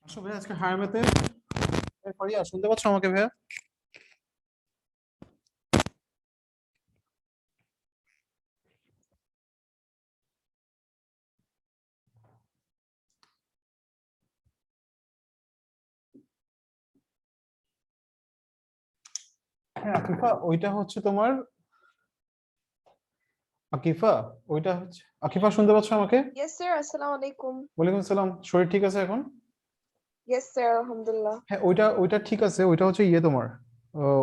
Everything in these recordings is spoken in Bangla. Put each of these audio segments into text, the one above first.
আসো ভাই আজকে হায়ার ম্যাথে ফারিয়া শুনতে পাচ্ছ আমাকে ভাইয়া? হ্যাঁ আকিফা, ওইটা হচ্ছে তোমার আকিফা, ওইটা হচ্ছে আকিফা, শুনতে পাচ্ছ আমাকে? Yes, sir. Assalamu alaikum. ওয়ালাইকুম আসসালাম। শরীর ঠিক আছে এখন? Yes, sir. Alhamdulillah. হ্যাঁ, ওইটা ওইটা ঠিক আছে। ওইটা হচ্ছে তোমার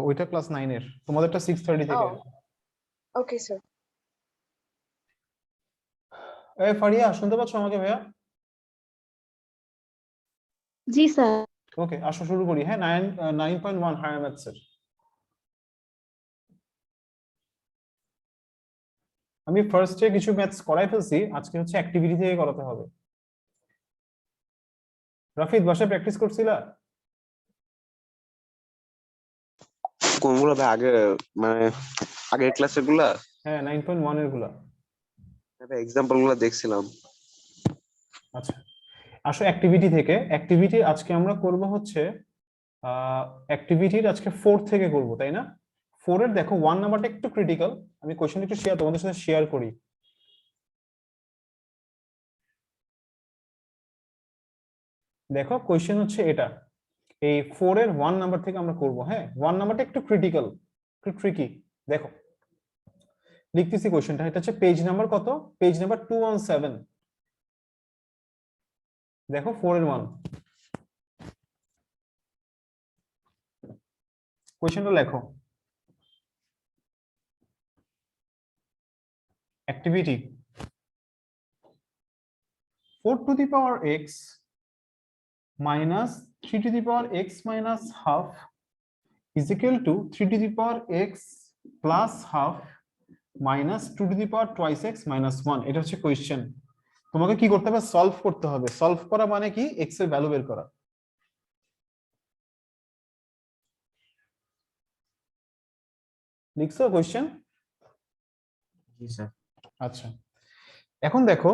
ওইটা ক্লাস 9 এর, তোমাদেরটা 6:30 থেকে। Oh, okay, sir. ফারিয়া শুনতে পাচ্ছ আমাকে ভাইয়া? জি স্যার। ওকে, আসো শুরু করি। হ্যাঁ, 9.1 হায়ার ম্যাথস এর। আমি ফার্স্টে কিছু ম্যাথস করাই ফেলছি, আজকে হচ্ছে অ্যাক্টিভিটি থেকে করাতে হবে। রাফিদ, বাসায় প্র্যাকটিস করছিলা? কোনগুলো ভাই? আগে মানে আগের ক্লাসের গুলা? হ্যাঁ, 9.1 এর গুলা। এক্সাম্পল গুলা দেখছিলাম। আচ্ছা, আসো অ্যাক্টিভিটি থেকে। অ্যাক্টিভিটি আজকে আমরা করব হচ্ছে অ্যাক্টিভিটির আজকে 4 থেকে করব, তাই না? 4 এর দেখো 1 নাম্বারটা একটু ক্রিটিক্যাল। আমি কোশ্চেন একটু তোমাদের সাথে শেয়ার করি। দেখো কোশ্চেন হচ্ছে এটা, এই 4 এর 1 নাম্বার থেকে আমরা করব। হ্যাঁ, 1 নাম্বারটা একটু ক্রিটিক্যাল, একটু ট্রিকি। দেখো লিখতেছি কোশ্চেনটা। এটা হচ্ছে পেজ নাম্বার কত? Page number 217। দেখো 4 এর 1 কোশ্চেনটা লেখো। Activity 4 to the power x minus 3 to the power x minus half is equal to 3 to the power x plus half minus 2 to the power twice x minus 1। এটা হচ্ছে কোশ্চেন। তোমাকে কি করতে হবে? সলভ করতে হবে। সলভ করা মানে কি? x এর ভ্যালু বের করা। লিখছো কোশ্চেন? জি স্যার। আচ্ছা, এখন দেখো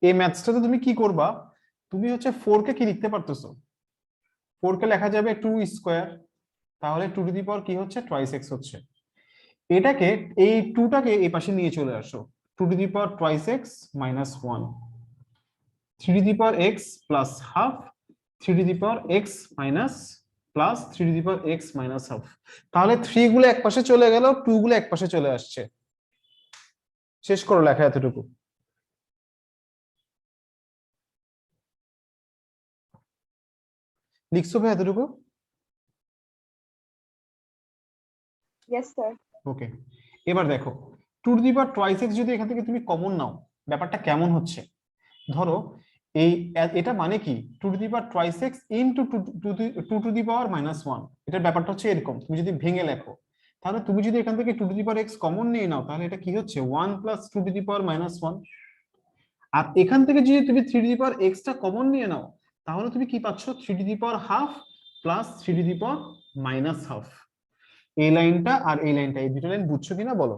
এই ম্যাথসটাতে তুমি কি করবা? তুমি হচ্ছে 4 কে কি লিখতে পারতেছো? 4 কে লেখা যাবে 2 স্কয়ার, তাহলে 2 টু দি পাওয়ার কি হচ্ছে? টুয়াইস x হচ্ছে। এটাকে, এই 2 টাকে এই পাশে নিয়ে চলে আসো। 2 to the power twice x minus 1, 3 to the power x plus half, 3 to the power x minus plus 3 to the power x minus half। তাহলে 3 গুলো এক পাশে চলে গেল, 2 গুলো এক পাশে চলে আসছে। শেষ করো লেখা এতটুকু। লিখছো ভাই এতটুকু? Yes, sir. ওকে, এবার দেখো 2 to the power twice x যদি এখান থেকে তুমি কমন নাও, ব্যাপারটা কেমন হচ্ছে? ধরো এই এটা মানে কি? 2 to the power twice x into 2 to the power minus 1। এটার ব্যাপারটা হচ্ছে এরকম। তুমি যদি ভেঙে লেখো, তাহলে তুমি যদি এখান থেকে 2 to the power x common নিয়ে নাও, তাহলে এটা কি হচ্ছে? 1 plus 2 to the power minus 1। আর এখান থেকে যদি তুমি 3 টু দি পাওয়ার x টা কমন নিয়ে নাও, তাহলে তুমি কি পাচ্ছ? 3 to the power half plus 3 to the power minus half. এই লাইনটা আর এই লাইনটা, এই দুটো লাইন বুঝছো কিনা বলো?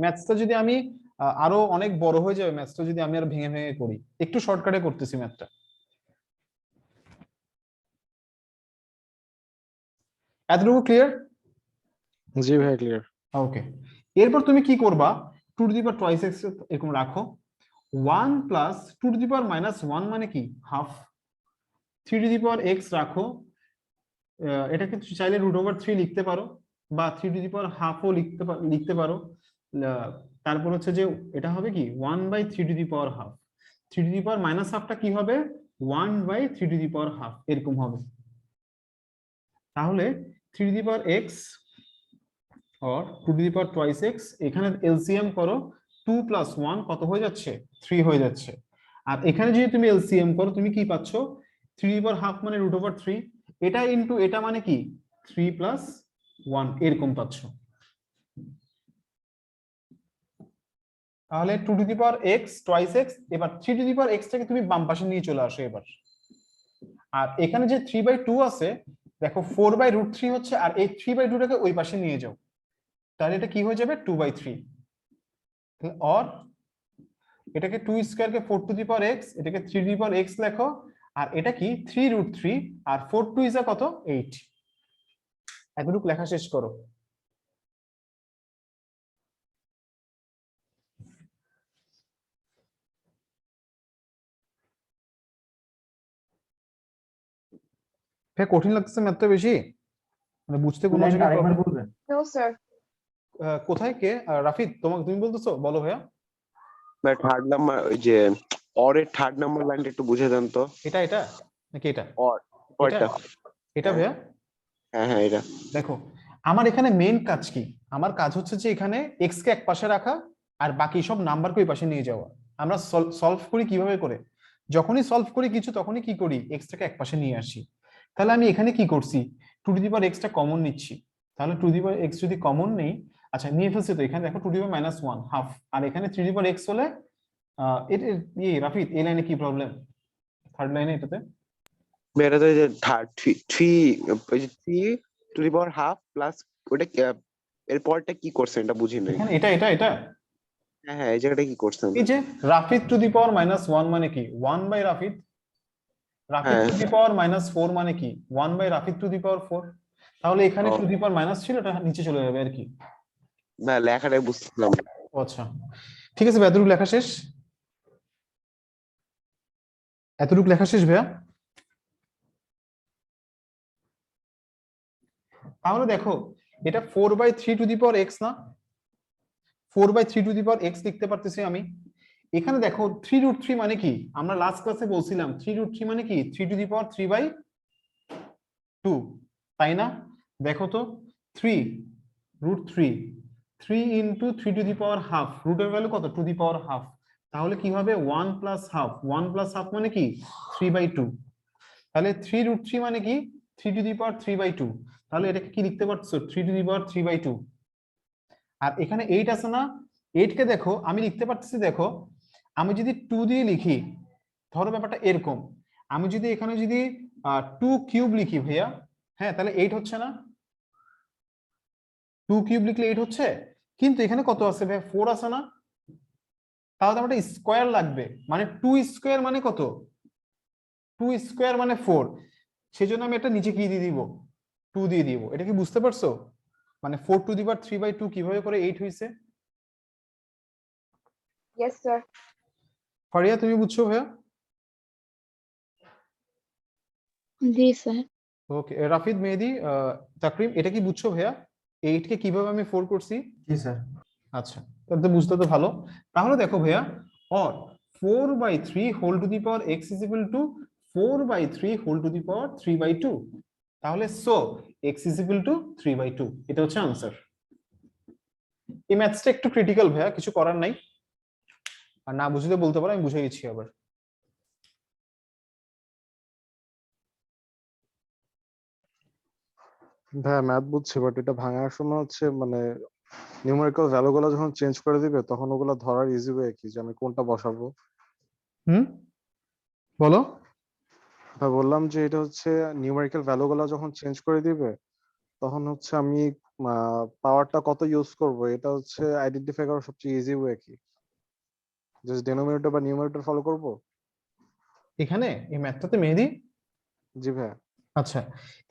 ম্যাথসটা যদি আমি আরো অনেক বড় হয়ে যাবে, ম্যাথসটা যদি আমি আর ভেঙে ভেঙে করি। একটু শর্টকাটে করতেছি ম্যাথটা। এতটুকু ক্লিয়ার? জি ভাই, ক্লিয়ার। ওকে, এরপর তুমি কি করবা? 2 to the power twice x এরকম রাখো। 1 plus 2 to the power minus 1 মানে কি? Half. 3 to the power x রাখো। এটাকে চাইলে √3 লিখতে পারো, বা 3 টু দি পাওয়ার হাফও লিখতে পারো। তারপর হচ্ছে যে এটা হবে কি? 1/3 to the power half. 3 to the power minus হাফটা কি হবে? 1/3 টু দি পাওয়ার হাফ, এরকম হবে। তাহলে 3 টু দি পাওয়ার x और 2 to the power twice x, এখানে এলসিএম করো। 2 প্লাস 1 কত হয়ে যাচ্ছে? 3 হয়ে যাচ্ছে। আর এখানে যদি তুমি এলসিএম করো, তুমি কি পাচ্ছ? 3 টু দি পাওয়ার হাফ মানে √3, এটা ইনটু এটা মানে কি? 3 প্লাস 1, এরকম পাচ্ছ। তাহলে 2 to the power x twice x। এবার 3 টু দি পাওয়ার x টাকে তুমি বাম পাশে নিয়ে চলে আসো এবার। আর এখানে যে 3/2 আছে, দেখো 4/√3 হচ্ছে, আর এই 3/2 টাকে ওই পাশে নিয়ে যাও, তাহলে এটা কি হয়ে যাবে? 2/3। और এটাকে 2 square K 4 two the power x, এটাকে 3 টু দি পাওয়ার x লেখো, আর এটা কি 3√3, আর 4 2 ইজ কত 8। এতটুকু লেখা শেষ করো। কঠিন লাগতেছে ম্যাথটা বেশি, মানে বুঝতে কোনো জায়গায় আরেকবার problem? বলবেন? No, sir. কোথায় কে রাফিদ, তুমি বলতেছো, বলো ভাইয়া। ভাই থার্ড নাম্বার ওই যে অরের থার্ড নাম্বার লাইনটা একটু বুঝে দেন তো। এটা নাকি এটা? অর এটা এটা ভাইয়া হ্যাঁ হ্যাঁ এটা। দেখো, আমার এখানে মেইন কাজ কি? আমার কাজ হচ্ছে যে এখানে এক্স কে এক পাশে রাখা আর বাকি সব নাম্বারকে ওই পাশে নিয়ে যাওয়া। আমরা সলভ করি কিভাবে করে? যখনই সলভ করি কিছু তখনই কি করি, এক্স টাকে এক পাশে নিয়ে আসি। তাহলে আমি এখানে কি করছি, two to the power x টা কমন নিচ্ছি। তাহলে two to the power x যদি কমন নেই, আচ্ছা নিয়ে ফেলছি তো, এখানে দেখো two to the power -1 half, আর এখানে three to the power x হলে রাফিদ এই লাইনে কি প্রবলেম, থার্ড লাইনে এটাতে? এটা তো এই যে থার্ড থ্রি ওই যে 3 to the power half plus ওটা এর পরটা কি করছেন এটা বুঝি নাই। এখানে এটা হ্যাঁ হ্যাঁ এই জায়গাটা কি করছেন? এই যে রাফিদ টু দি পাওয়ার -1 মানে কি 1 বাই রাফিদ, রাফিদ হ্যাঁ। টু দি পাওয়ার -4 মানে কি 1 বাই রাফিদ টু দি পাওয়ার 4। তাহলে এখানে ও। টু দি পাওয়ার মাইনাস ছিল, এটা নিচে চলে যাবে আর কি। না লেখাটাই বুঝছিলাম না। ও আচ্ছা, ঠিক আছে, এতটুকু লেখা শেষ, এতটুকু লেখা শেষ ভাইয়া। তাহলে দেখো, এটা 4/3 টু দি পাওয়ার এক্স না, 4/3 টু দি পাওয়ার এক্স লিখতে পারতেছি আমি। এখানে দেখো 3√3 মানে কি, আমরা লাস্ট ক্লাসে বলছিলাম 3√3 মানে কি 3 টু দি পাওয়ার 3/2, তাই না? দেখো তো 3√3, 3 into 3 to the power half, রুটের ভ্যালু কত, টু দি পাওয়ার হাফ। তাহলে কি হবে 1 প্লাস হাফ, 1 প্লাস হাফ মানে কি 3/2। তাহলে 3√3 মানে কি 3 টু দি পাওয়ার 3/2। তাহলে এটাকে কি লিখতে পারছো, 3 টু দি পাওয়ার 3/2। আর এখানে 8 আছে না, 8 কে দেখো আমি লিখতে পারতেছি, দেখো আমি যদি 2 দিয়ে লিখি, ধরো ব্যাপারটা এরকম, আমি যদি এখানে যদি 2 কিউব লিখি ভাইয়া, হ্যাঁ তাহলে 8 হচ্ছে না, 2 কিউব লিখলে 8 হচ্ছে। কিন্তু এখানে কত আছে ভাই, 4 আছে না, তাহলে আমার একটা স্কয়ার লাগবে, মানে 2 স্কয়ার মানে কত, 2 স্কয়ার মানে 4। সেজন্য আমি একটা নিচে কি দিয়ে দিব, 2 দিয়ে দিব। এটা কি বুঝতে পারছো, মানে 4 টু দি পাওয়ার 3/2 কিভাবে করে 8 হইছে? Yes, sir. ফারিয়া তুমি বুঝছো ভাইয়া? জি স্যার। ওকে, রাফিদ, মেহেদি, তাকরিম, এটা কি বুঝছো ভাইয়া 8 কে কিভাবে আমি 4 করছি? জি স্যার। আচ্ছা, তাহলে তো বুঝতে তো ভালো। তাহলে দেখো ভাইয়া, or 4/3 whole to the power x is equal to 4/3 whole to the power 3/2। তাহলে so x is equal to 3/2, এটা হচ্ছে আনসার। এই ম্যাথসটা একটু ক্রিটিক্যাল ভাইয়া, কিছু করার নাই, আর না বুঝলে বলতে পারো, আমি বুঝিয়ে দিচ্ছি আবার। হ্যাঁ ম্যাথ বুঝছি, বাট এটা ভাঙার সময় হচ্ছে মানে নিউমেরিক্যাল ভ্যালু গুলো যখন চেঞ্জ করে দিবে তখন ওগুলো ধরার ইজি ওয়ে কি, যে আমি কোনটা বসাবো। বলো। ভাই বললাম যে এটা হচ্ছে নিউমেরিক্যাল ভ্যালু গুলো যখন চেঞ্জ করে দিবে তখন হচ্ছে আমি পাওয়ারটা কত ইউজ করব, এটা হচ্ছে আইডেন্টিফাই করার সবচেয়ে ইজি ওয়ে কি, জাস্ট ডেনোমিনেটর বা নিউমারেটর ফলো করব। এখানে এই ম্যাথটাতে মেহেদি, জি ভাই। আচ্ছা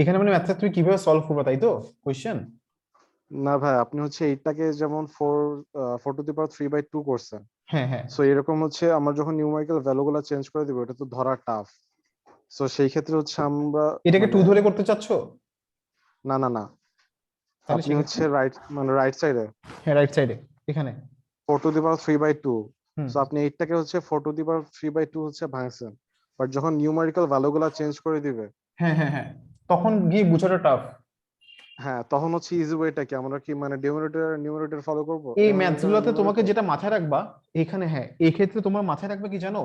এখানে মানে ম্যাথটা তুমি কিভাবে সলভ করবে তাই তো কোশ্চেন? না ভাই, আপনি হচ্ছে এইটাকে যেমন 4 টু দি পাওয়ার 3/2 করছেন, হ্যাঁ হ্যাঁ, সো এরকম হচ্ছে আমার যখন নিউমেরিক্যাল ভ্যালু গুলো চেঞ্জ করে দিবে এটা তো ধরা টাফ। সো সেই ক্ষেত্রে হচ্ছে আমরা এটাকে 2 মানে ধরে করতে চাচ্ছো? না না না, তাহলে আপনি সেক্ষেত্রে হচ্ছে রাইট সাইডে হ্যাঁ, রাইট সাইডে এখানে 4 two the power 3/2, hmm, so আপনি এইটাকে হচ্ছে 4 টু দি পাওয়ার 3/2 হচ্ছে ভাঙছেন, বাট যখন নিউমেরিক্যাল ভ্যালু গুলো চেঞ্জ করে দিবে হ্যাঁ হ্যাঁ হ্যাঁ, তখন গিয়ে বুঝাটা টাফ। হ্যাঁ তখন হচ্ছে ইজি ওয়েটা কি, আমরা কি মানে নিউমেরেটর ফলো করব, এই ম্যাথস গুলোতে তোমাকে যেটা মাথায় রাখবা এখানে, হ্যাঁ এই ক্ষেত্রে তোমার মাথায় রাখবে কি জানো,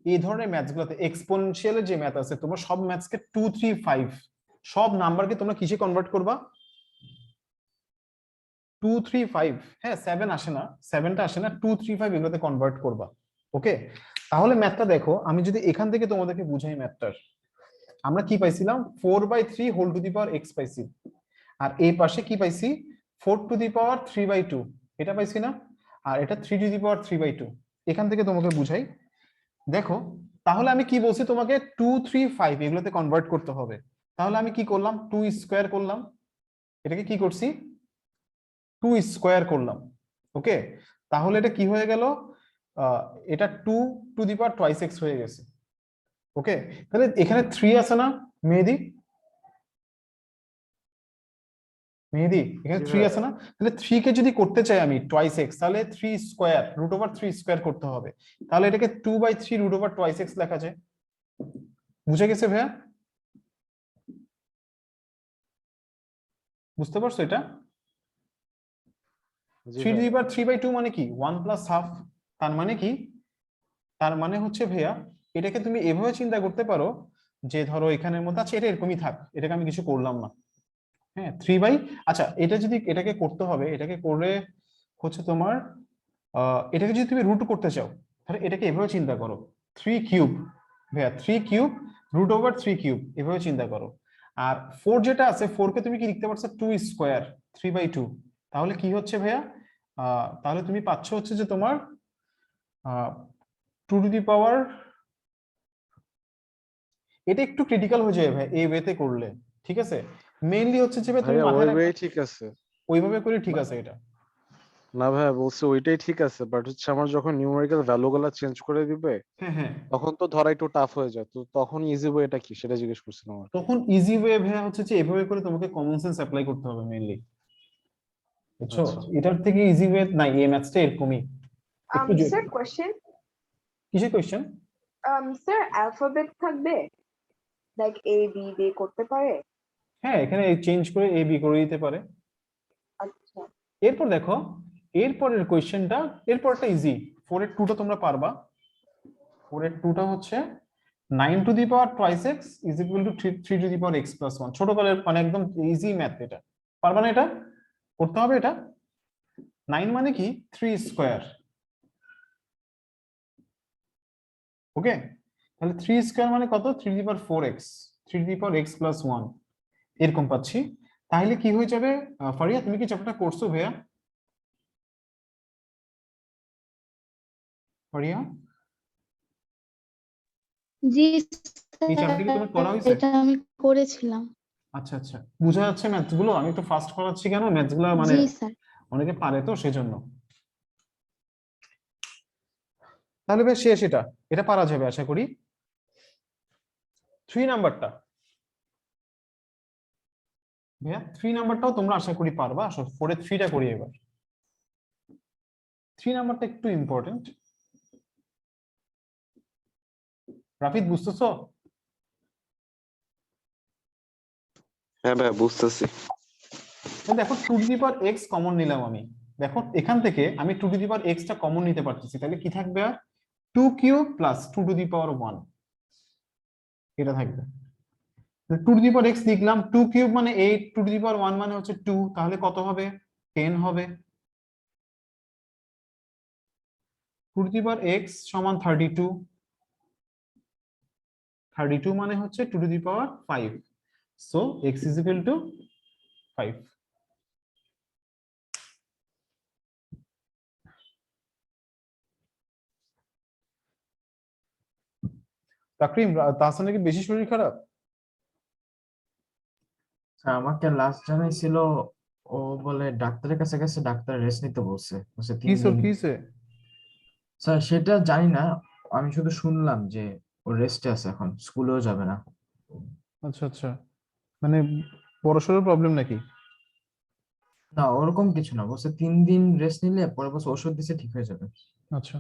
এই ধরনের ম্যাথস গুলোতে এক্সপোনেনশিয়ালের যে ম্যাথ আছে, তোমার সব ম্যাথসকে 2 3 5 সব নাম্বারকে তোমরা কিসে কনভার্ট করবা, 2 3 5, হ্যাঁ 7 আসে না, 7টা আসে না, 2 3 5 এগুলোতে কনভার্ট করবা। ওকে, তাহলে ম্যাথটা দেখো, আমি যদি এখান থেকে তোমাদেরকে বুঝাই ম্যাথটার, আমরা কি পাইছিলাম 4/3 whole to the power x পাইছি, আর এই পাশে কি পাইছি 4 টু দি পাওয়ার 3/2, এটা পাইছি না, আর এটা 3 টু দি পাওয়ার 3/2। এখান থেকে তোমাকে বুঝাই। দেখো তাহলে আমি কি বলছি তোমাকে 2 3 5 এগুলোতে কনভার্ট করতে হবে। তাহলে আমি কি করলাম, 2 স্কোয়ার করলাম, এটাকে কি করছি 2 স্কোয়ার করলাম। ওকে, তাহলে এটা কি হয়ে গেল, আহ, এটা 2 to the power twice x হয়ে গেছে। ওকে, তাহলে এখানে 3 আছে না মেহেদি, মেহেদি এখানে জি 3 ভাই। আছে না, তাহলে 3 কে যদি করতে চাই আমি টুয়াইস এক্স, তাহলে 3 স্কোয়ার রুট ওভার 3 স্কোয়ার করতে হবে। তাহলে এটাকে 2/3 রুট ওভার টুয়াইস এক্স লেখা যায়। বুঝে গেছে ভাইয়া, বুঝতে পারছো এটা? জি 3 টু ভাই। দি পাওয়ার 3/2 মানে কি 1 প্লাস হাফ। তার মানে কি, তার মানে হচ্ছে ভাইয়া এটাকে তুমি এভাবে চিন্তা করতে পারো যে ধরো এখানের মধ্যে আছে, এটা এরকমই থাক, এটাকে আমি কিছু করলাম না। হ্যাঁ 3 বাই, আচ্ছা এটা যদি এটাকে করতে হবে, এটাকে করে হচ্ছে তোমার এটাকে যদি তুমি রুট করতে চাও, তাহলে এটাকে এভাবে চিন্তা করো 3 কিউব, ভাইয়া 3 কিউব রুট ওভার 3 কিউব, এভাবে চিন্তা করো। আর 4 যেটা আছে 4 কে তুমি কি লিখতে পারছো 2 স্কোয়ার 3/2। তাহলে কি হচ্ছে ভাইয়া, তাহলে তুমি পাচ্ছ হচ্ছে যে তোমার 2 টু দি পাওয়ার, এটা একটু ক্রিটিক্যাল হয়ে যাবে ভাই এই ওয়েতে করলে, ঠিক আছে? মেইনলি হচ্ছে যে ভাই তুমি ভাইয়া ওই মাথায় ওয়ে রাখবে, ঠিক আছে। ওইভাবে করে ঠিক আছে এটা। না ভাইয়া বলছি ওইটাই ঠিক আছে, বাট হচ্ছে আমার যখন নিউমেরিক্যাল ভ্যালু গুলা চেঞ্জ করে দিবে হ্যাঁ হ্যাঁ, তখন তো ধরা একটু টাফ হয়ে যায়, তো তখন ইজি ওয়েটা কি সেটা জিজ্ঞেস করছিলাম আর কি। তখন ইজি ওয়ে ভাইয়া হচ্ছে যে এভাবে করে তোমাকে কমন সেন্স অ্যাপ্লাই করতে হবে মেইনলি, বুঝছো? আচ্ছা। এটার থেকে ইজি ওয়ে নাই, এই ম্যাথসটা এরকমই একটু স্যার কোয়েশ্চেন, কিসের কোয়েশ্চেন? স্যার অ্যালফাবেট থাকবে, লাইক এ বি দিয়ে করতে পারে? হ্যাঁ এখানে চেঞ্জ করে এ বি করে দিতে পারে। আচ্ছা, এরপর দেখো এরপরের কোয়েশ্চেনটা, এরপরটা ইজি, 4/2টা তোমরা পারবা। 4/2টা হচ্ছে 9 two the power twice x is equal two 3 to the power x plus 1। ছোটকালের মানে একদম ইজি ম্যাথ এটা, পারবা না এটা? করতে হবে এটা। 9 মানে কি 3 স্কোয়ার। ওকে, তাহলে 3 স্কোয়ার মানে কত, 3 to the power 4 x, 3 to the power x plus 1, এরকম পাচ্ছি। তাহলে কি হয়ে যাবে, ফারিয়া তুমি কি চ্যাপ্টারটা করছো ভাইয়া? ফারিয়া জি এই চ্যাপ্টারটা কি স্যার, তোমার করা হয়েছে? এটা আমি করেছিলাম। আচ্ছা আচ্ছা, বোঝা যাচ্ছে ম্যাথস গুলো, আমি একটু ফাস্ট করাচ্ছি কেন, ম্যাথস গুলো মানে জি স্যার। অনেকে পারে তো সেজন্য। তাহলে বেশ শেষ, এটা এটা পারা যাবে আশা করি। 3 নাম্বারটা ভাইয়া, 3 নাম্বারটাও তোমরা আশা করি পারবা। আসো 4/3টা করি এবার। 3 নাম্বারটা একটু ইম্পর্টেন্ট, রাফিদ বুঝতেছো? হ্যাঁ ভাইয়া বুঝতেছি। দেখো 2 to the power x common নিলাম আমি। দেখো এখান থেকে আমি 2 to the power extra common নিতে পারতেছি, তাহলে কি থাকবে আর 2 cube plus 2 to the power 1, এটা থাকবে। 2 টু দি পাওয়ার এক্স লিখলাম, 2 কিউব মানে 8, 2 টু দি পাওয়ার 1 মানে হচ্ছে 2, তাহলে কত হবে 10 হবে। 2 টু দি পাওয়ার এক্স সমান 32, 32 মানে হচ্ছে 2 to the power 5, so x is equal to 5। Takrim, তাহসানের কি বেশি শরীর খারাপ? স্যার আমাকে লাস্ট জানাইছিল, ও বলে ডাক্তারের কাছে গেছে, ডাক্তার রেস্ট নিতে বলছে, বলছে কি 3 দিন। কিসে? স্যার সেটা জানি না, আমি শুধু শুনলাম যে ও রেস্টে আছে, এখন স্কুলেও যাবে না। আচ্ছা আচ্ছা, মানে বড়সড় প্রবলেম নাকি? না ওরকম কিছু না, বলছে 3 দিন রেস্ট নিলে পরে বলছে ওষুধ দিছে ঠিক হয়ে যাবে। আচ্ছা,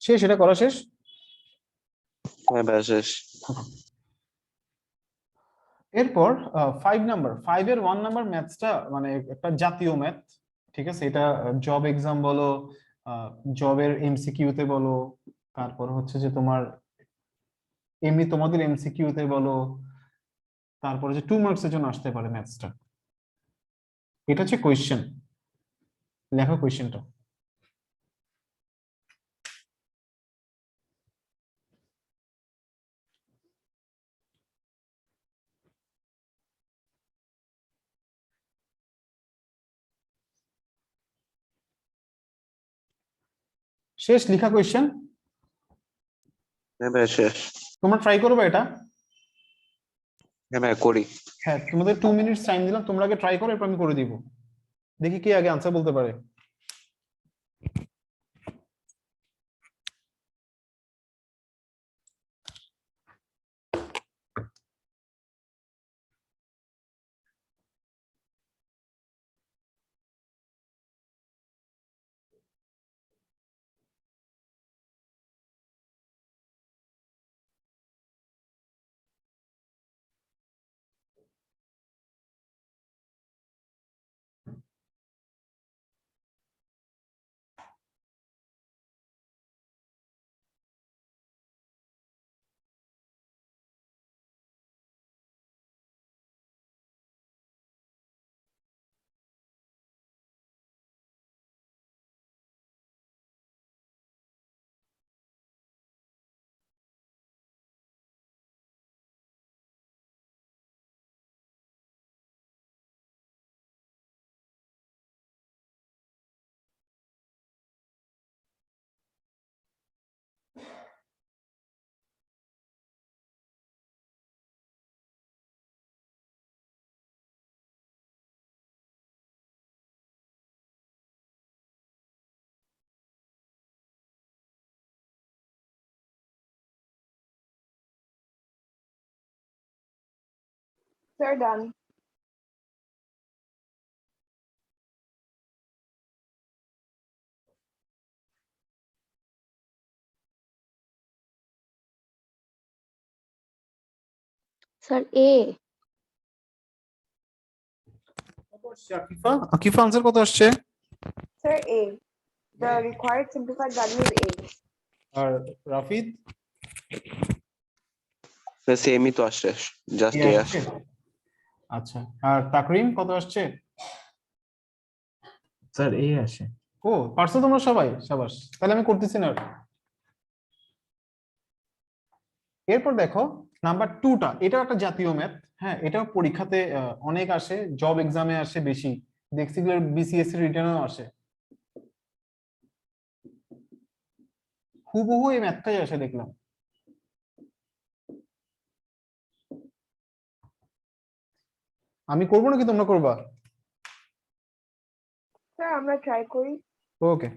শেষ, এটা করা শেষ। হ্যাঁ ভাইয়া শেষ। এরপর 5 নাম্বার, 5-এর 1 নাম্বার ম্যাথসটা মানে একটা জাতীয় ম্যাথ, ঠিক আছে? এটা জব এক্সাম বলো, জবের এমসিকিউ তে বলো, তারপর হচ্ছে যে তোমার এমনি তোমাদের এমসিকিউ তে বলো, তারপরে যে 2 মার্কস এর জন্য আসতে পারে ম্যাথসটা। এটা হচ্ছে কোয়েশ্চেন, লেখো কোয়েশ্চেনটা। শেষ লিখা কোয়েশ্চেন? হ্যাঁ ভাইয়া শেষ। তোমরা ট্রাই করবে এটা? হ্যাঁ ভাইয়া করি। হ্যাঁ, তোমাদের 2 মিনিটস টাইম দিলাম, তোমরা আগে ট্রাই করো, এরপর আমি করে দিব। দেখি কে আগে আনসার বলতে পারে। Sir, done. স্যার এ। কত আসছে আকিফা? আকিফা আনসার কত আসছে? Sir, A. The required simplified value is A. আর রাফিদ? সেমই তো আসছে, জাস্ট এ এ আসছে? আসছে। আচ্ছা, আর তাকরিম কত আসছে? স্যার এই আসে। ও, পারছো তোমরা সবাই, সাবাস। তাহলে আমি করতেছি না আর। এরপর দেখো নাম্বার 2টা, এটাও একটা জাতীয় ম্যাথ। হ্যাঁ, এটাও পরীক্ষাতে অনেক আসে, জব এক্সামে আসে বেশি, দেখছি বিসিএস রিটার্নেও আসে। হুবহু এই ম্যাথটাই আসে দেখলাম। আমি করবো নাকি তোমরা করবা? Sir, আমরা try করি। ওকে।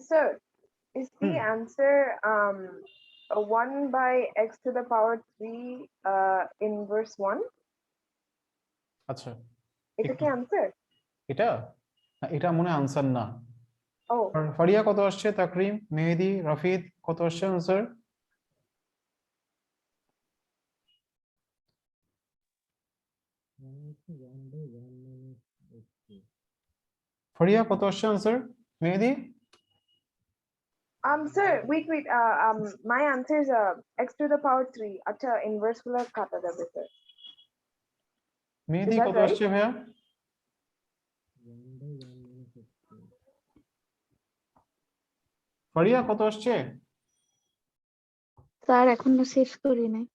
Sir, is the answer 1 by x to the power 3 inverse 1? আচ্ছা, এটা কি answer? এটা না, এটা মনে আনসার না। Oh, আর ফারিয়া কত আসছে? তাকরিম, মেহেদি, রাফিদ কত আসছে আনসার? ফারিয়া কত আসছে answer? Mehedi? sir, wait. My answer is x to the power 3. আচ্ছা, inverse গুলো কাটা যাবে স্যার। মেহেদি that কত right? আসছে ভাইয়া? ফারিয়া কত আসছে? স্যার এখনো শেষ করি নাই।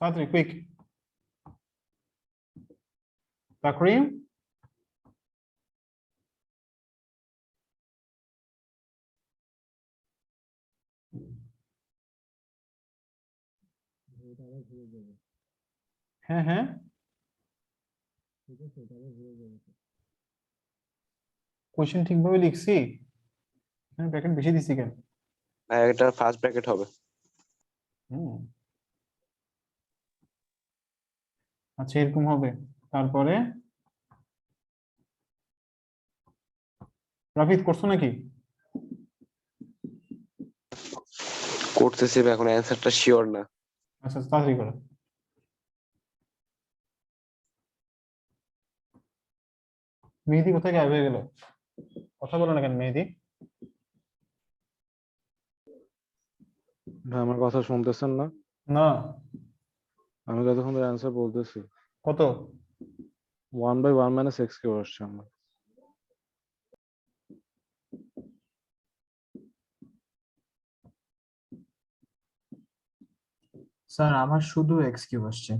তাড়াতাড়ি, কুইক। তাকরিম? হ্যাঁ হ্যাঁ, কোশ্চেন ঠিকভাবে লিখছি, হ্যাঁ ব্র্যাকেট বেশি দিছি কেন? ভাই এটা ফার্স্ট ব্র্যাকেট হবে। হুম, আচ্ছা এরকম হবে। তারপরে রাফিদ করছো নাকি? করতেছি ভাই, এখন অ্যান্সারটা শিওর না। আচ্ছা তাড়াতাড়ি করো। মেহেদি কোথায় গায়েব হয়ে গেল? কথা বলো না কেন মেহেদি? ভাই আমার কথা শুনতেছেন না? না। আমি কতক্ষণ ধরে অ্যান্সার বলতেছি। কত? 1/1 - x কিউব আসছে আমার। স্যার আমার শুধু এক্স কিউব আসছে।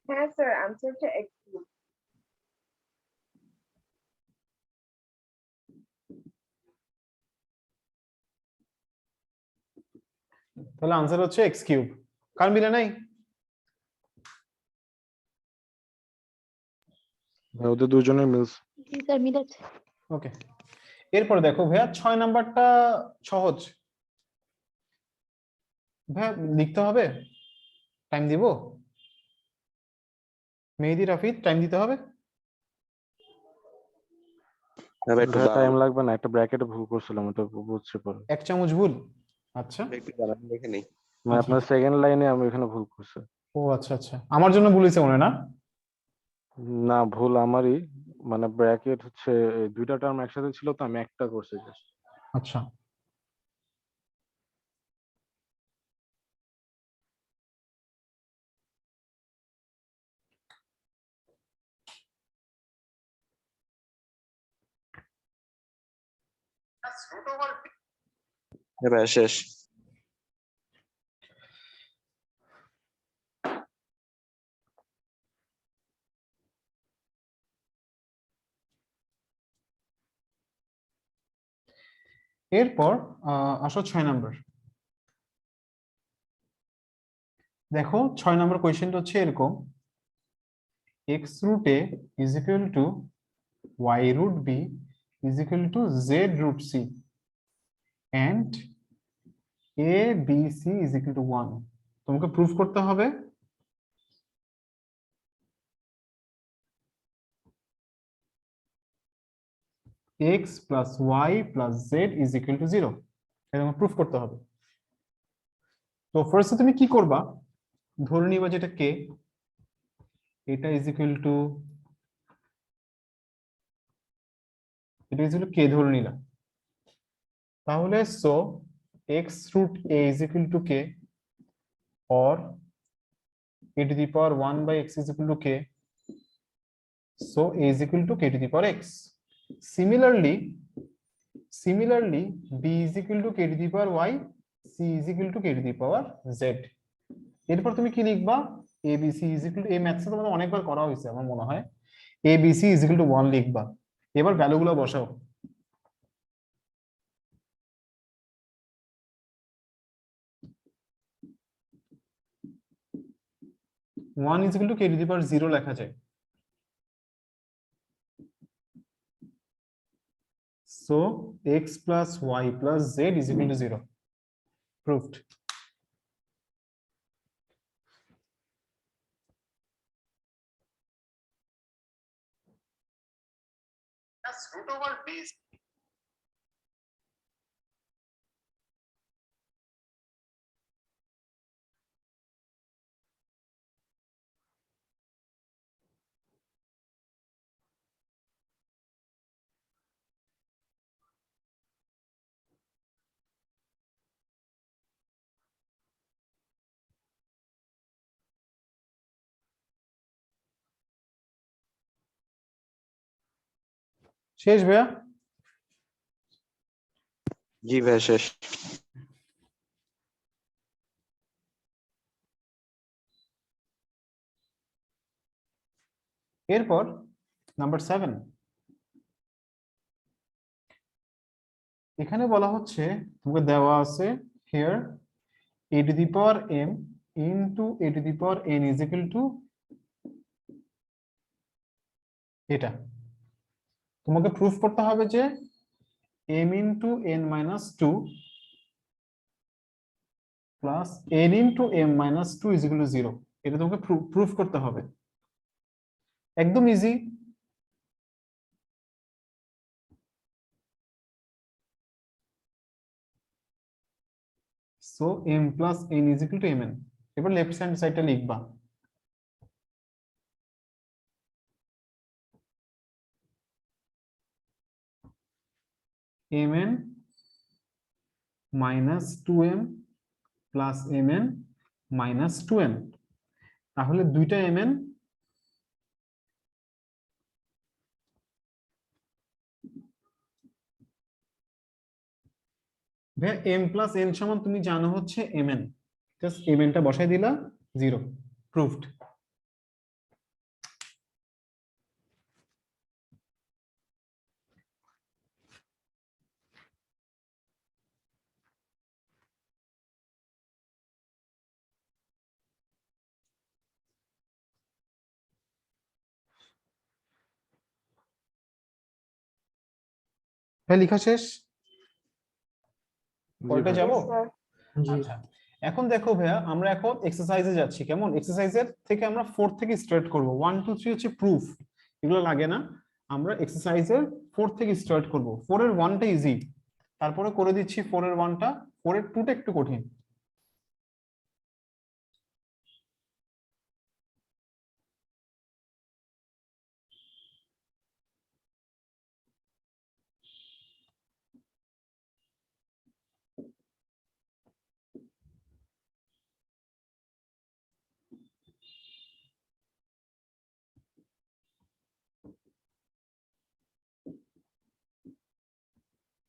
হ্যাঁ স্যার, আনসারটা x cube. তাহলে আনসার হচ্ছে এক্স কিউব। কার মিলে নাই? ভাই ওদের দুজনের মিলস। জি স্যার মিলেছে। ওকে, এরপর দেখো ভাইয়া 6 নাম্বারটা সহজ। ভাইয়া লিখতে হবে, টাইম দিব? মেহেদি রাফিদ টাইম দিতে হবে? হ্যাঁ ভাই একটু ভাই দাঁড়ান, টাইম লাগবে না, একটা ব্র্যাকেটে ভুল করছিলাম, ওটা বুঝছি পরে। 1 চামচ ভুল? আচ্ছা একটু দাঁড়ান দেখে নেই। মানে আচ্ছা। আপনার সেকেন্ড লাইনে আমি এখানে ভুল করছি। ও আচ্ছা আচ্ছা, আমার জন্য ভুল হয়েছে মনে হয় না? না, ভুল আমারই। মানে ব্র্যাকেট হচ্ছে এই দুইটা টার্ম একসাথে ছিল তো, আমি একটা করছি just। আচ্ছা হ্যাঁ ভাই শেষ। এরপর আসো 6 নাম্বার। দেখো 6 নাম্বার কোয়েশ্চেনটা হচ্ছে এরকম, x root a is equal to y root b is equal to z root c and a b c is equal to 1। তোমাকে প্রুফ করতে হবে x plus y plus z is equal to 0, এটা তোমাকে প্রুফ করতে হবে। তো ফার্স্টে তুমি কি করবা, ধরে নিবা যেটা কে, এটা ইজ ইকুয়াল টু, এটা ইজ ইকুয়াল টু কে ধরে নিলাম। তাহলে so x root a is equal to k or a to the power 1 by x is equal to k, so a is equal to k to the power x. Similarly b is equal to k to the power y, c is equal to k to the power z. এরপর তুমি কি লিখবা, a b c is equal to, এই ম্যাথসে তোমাদের অনেকবার করা হয়েছে আমার মনে হয়, a b c is equal to 1 লিখবা। এবার ভ্যালুগুলো বসাও। 1 is equal to k to the power 0 লেখা যায়, so x plus y plus z is equal to 0. Proved. That's root over base. শেষ ভাইয়া? জি ভাই শেষ। এরপর নাম্বার 7, এখানে বলা হচ্ছে তোমাকে দেওয়া আছে here a to the power m into a to the power n is equal to এটা। তোমাকে প্রুফ করতে হবে যে m into n minus two plus n into m minus two is equal to 0। এটা তোমাকে প্রুফ করতে হবে, একদম easy. So m plus n is equal to mn। এবার লেফট হ্যান্ড সাইডটা লিখবা, mn minus 2m plus mn minus 2n। তাহলে দুইটা mn ভাই m প্লাস n সমান তুমি জানো হচ্ছে mn, জাস্ট mn টা বসাই দিলা 0, প্রুফড। হ্যাঁ লেখা শেষ, পরেরটা ভাই। যাবো। Yes, sir. জি আচ্ছা এখন দেখো ভাইয়া, আমরা এখন এক্সারসাইজে যাচ্ছি। কেমন? এক্সারসাইজের থেকে আমরা 4 থেকে স্টার্ট করব। 1 2 3 হচ্ছে প্রুফ, এগুলো লাগে না। আমরা এক্সারসাইজের 4 থেকে স্টার্ট করব। 4 এর 1টা ইজি, তারপরে করে দিচ্ছি 4 এর 1টা, 4 এর 2টা একটু কঠিন।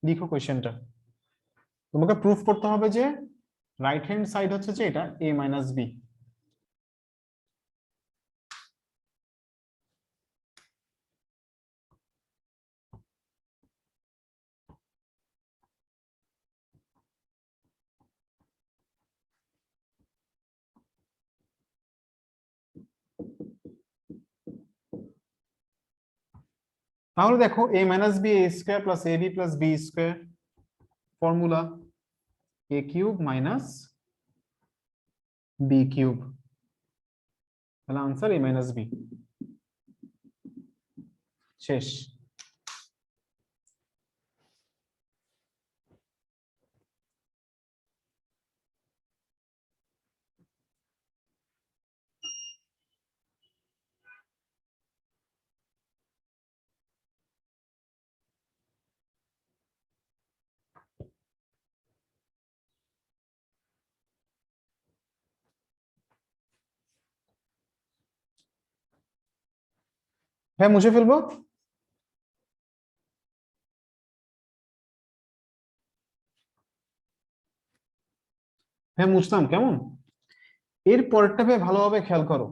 লিখো কোশ্চেনটা। তোমাকে প্রুফ করতে হবে যে রাইট হ্যান্ড সাইড হচ্ছে যে এটা a মাইনাস বি। তাহলে দেখো a minus b a square plus ab plus b square, formula a cube minus b cube. তাহলে আনসার a মাইনাস বি। শেষ। হ্যাঁ মুছে ফেলবো। হ্যাঁ মুছতাম। কেমন? এর পরেরটা ভাই ভালোভাবে খেয়াল করো,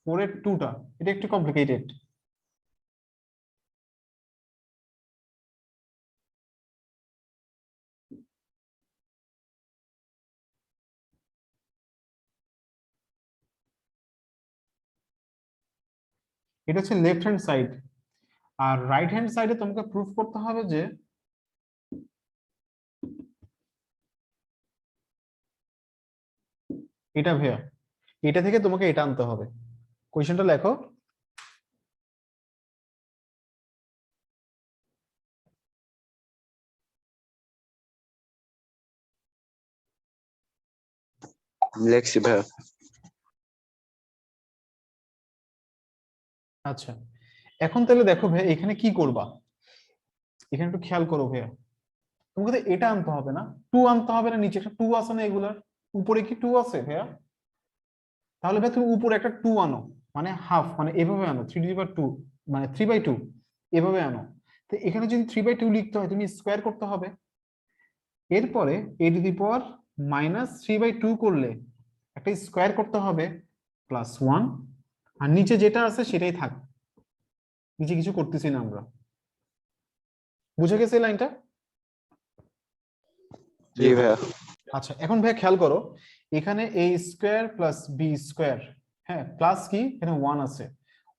4 এর 2টা, এটা একটু কমপ্লিকেটেড। এটা হচ্ছে লেফট হ্যান্ড সাইড, আর রাইট হ্যান্ড সাইডে তোমাকে প্রুফ করতে হবে যে এটা ভাইয়া, এটা থেকে তোমাকে এটা আনতে হবে। কোশ্চেনটা লেখো। লেখছি ভাইয়া। আচ্ছা এখন তাহলে দেখো ভাইয়া এখানে কি করবা, এখানে একটু খেয়াল করো ভাইয়া। তোমাকে তো এটা আনতে হবে না, 2 আনতে হবে না। নিচে একটা 2 আছে না, এগুলার উপরে কি 2 আছে ভাইয়া? তাহলে ভাই তুমি উপরে একটা 2 আনো, মানে হাফ, মানে এভাবে আনো 3/2, মানে 3/2 এভাবে আনো। তো এখানে যদি 3/2 লিখতে হয় তুমি স্কোয়ার করতে হবে। এরপরে a to the power minus 3/2 করলে একটা স্কোয়ার করতে হবে +1, আর নিচে যেটা আছে সেটাই থাক, নিচে কিছু করতেছি না আমরা। বুঝে গেছে এই লাইনটা? জি ভাইয়া। আচ্ছা এখন ভাই খেয়াল করো, এখানে a square plus b square, হ্যাঁ প্লাস কি এখানে 1 আছে,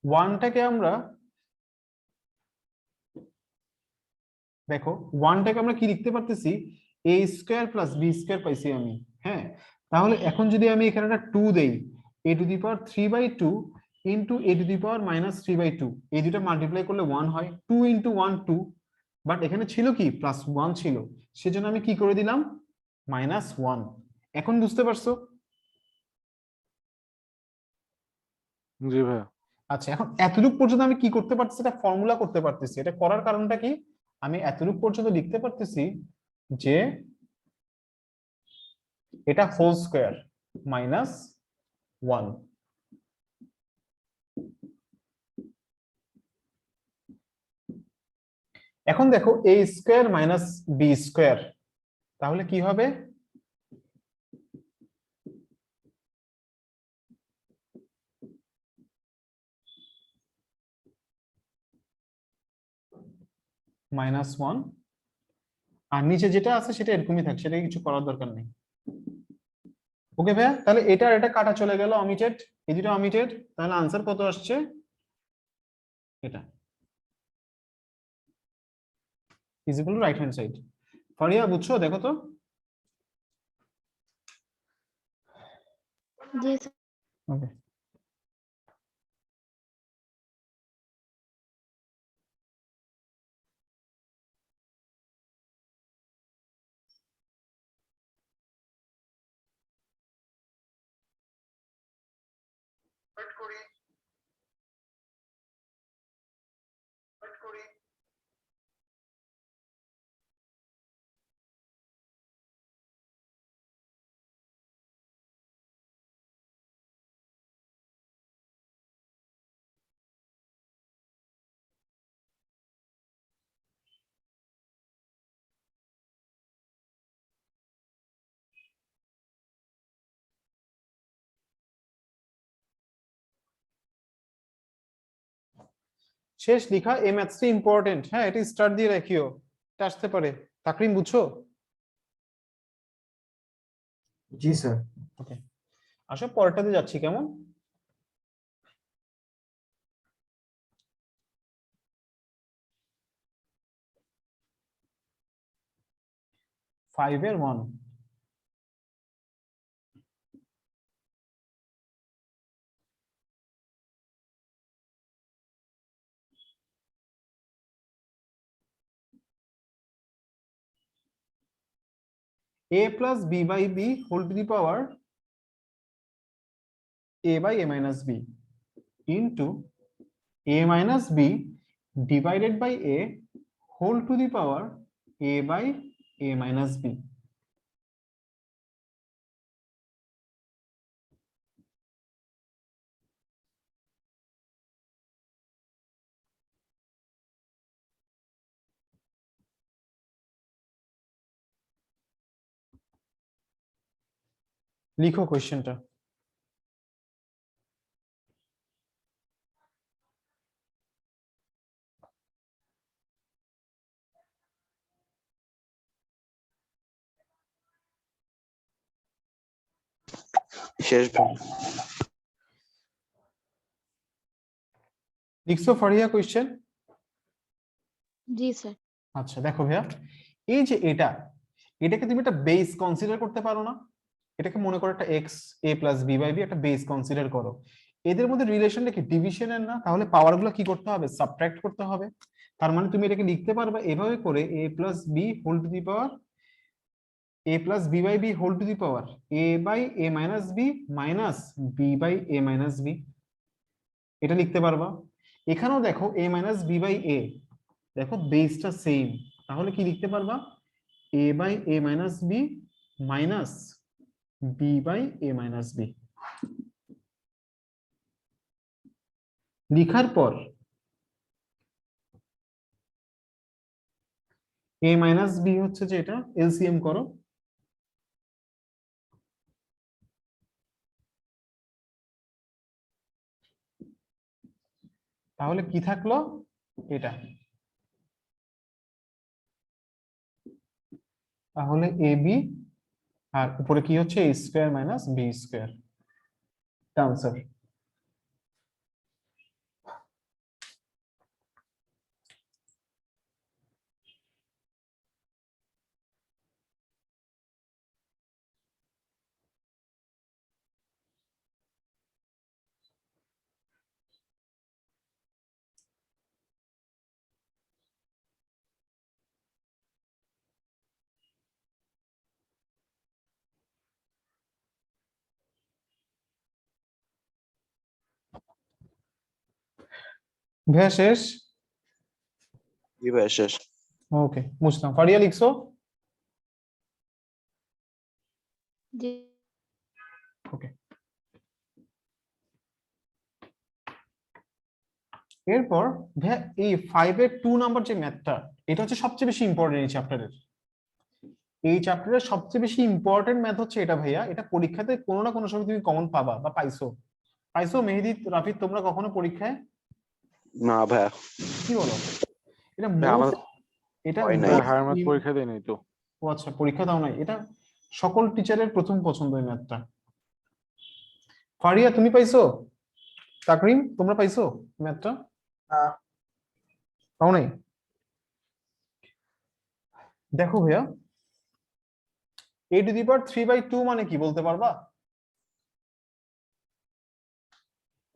1টাকে আমরা দেখো 1টাকে আমরা কি লিখতে পারতেছি, a square plus b square পাইছি আমি, হ্যাঁ তাহলে এখন যদি আমি এখানে একটা 2 দেই, a to the power 3/2 into a to the power -3/2, এই দুটো মাল্টিপ্লাই করলে 1 হয়, 2 ইনটু 1 2, বাট এখানে ছিল কি +1 ছিল, সেজন্য আমি কি করে দিলাম -1। এখন বুঝতে পারছো? জি ভাইয়া। আচ্ছা এখন এতটুকু পর্যন্ত আমি কি করতে পারতেছি, এটা ফর্মুলা করতে পারতেছি, এটা করার কারণটা কি, আমি এতটুকু পর্যন্ত লিখতে পারতেছি যে এটা হোল স্কোয়ার -1। এখন দেখো a square minus b square, তাহলে কি হবে, -1, আর নিচে যেটা আছে সেটা এরকমই থাকে, সেটা কিছু করার দরকার নেই। ওকে ভাইয়া, তাহলে এটা আর এটা কাটা চলে গেল, অমিটেড, এই দুটো অমিটেড, তাহলে আনসার কত আসছে এটা is equal two right hand side. Faria বুঝছো, দেখো তো। জি স্যার। ওকে, শেষ লিখা, এই ম্যাথসটি ইম্পর্টেন্ট, হ্যাঁ এটা স্টার্ট দিয়ে রাখিও, এটা আসতে পারে। তাকরিম বুঝছো? জি স্যার। ওকে, আসো পরেরটাতে যাচ্ছি, কেমন? ফাইভের 1, a plus b by b whole to the power a by a minus b into a minus b divided by a whole to the power a by a minus b। লিখো কোশ্চেনটা। শেষ ভাই। লিখছো ফারিয়া কোশ্চেন? জি স্যার। আচ্ছা দেখো ভাইয়া, এই যে এটাকে তুমি একটা বেস কনসিডার করতে পারো না, এটাকে মনে করো একটা x, a plus b by b একটা বেস কনসিডার করো, এদের মধ্যে রিলেশনটা কি ডিভিশনের না, তাহলে পাওয়ার গুলো কি করতে হবে, সাবট্রাক্ট করতে হবে। তার মানে তুমি এটাকে লিখতে পারবে এভাবে করে, a plus b whole to the power a plus b by b whole to the power a by a minus b minus b by a minus b, এটা লিখতে পারবা। এখানেও দেখো a minus b by a, দেখো বেসটা সেম, তাহলে কি লিখতে পারবা, a by a minus b minus b by a minus b। লিখার পর a minus b হচ্ছে যে এটা এলসিএম করো, তাহলে কি থাকলো এটা, তাহলে এ বি আর উপরে কি হচ্ছে a square minus b square, answer. ভাইয়া শেষ? জি ভাইয়া শেষ। ওকে, বুঝলাম। ফারিয়া লিখছো? জি ওকে। এরপর ভাইয়া এই 5 এর 2 নাম্বার যে ম্যাথটা, এটা হচ্ছে সবচেয়ে বেশি ইম্পর্টেন্ট এই চ্যাপ্টারের। এই চ্যাপ্টারের সবচেয়ে বেশি ইম্পর্টেন্ট ম্যাথ হচ্ছে এটা ভাইয়া। এটা পরীক্ষাতে কোনো না কোনো সময় তুমি কমন পাবা বা পাইছো। পাইছো মেহেদি, রাফিদ, তোমরা কখনো পরীক্ষায়? না ভাইয়া, কি বলো? এটা ভাই আমার এটা হয় নাই। হায়ার ম্যাথ পরীক্ষা দেয় নাই তো। ও আচ্ছা, পরীক্ষা দাও নাই। এটা সকল টিচারের প্রথম পছন্দ এই ম্যাথটা। ফারিয়া তুমি পাইছো? তাকরিম তোমরা পাইছো ম্যাথটা? পাও নাই? দেখো ভাইয়া, a টু দি পাওয়ার 3/2 মানে কি বলতে পারবা?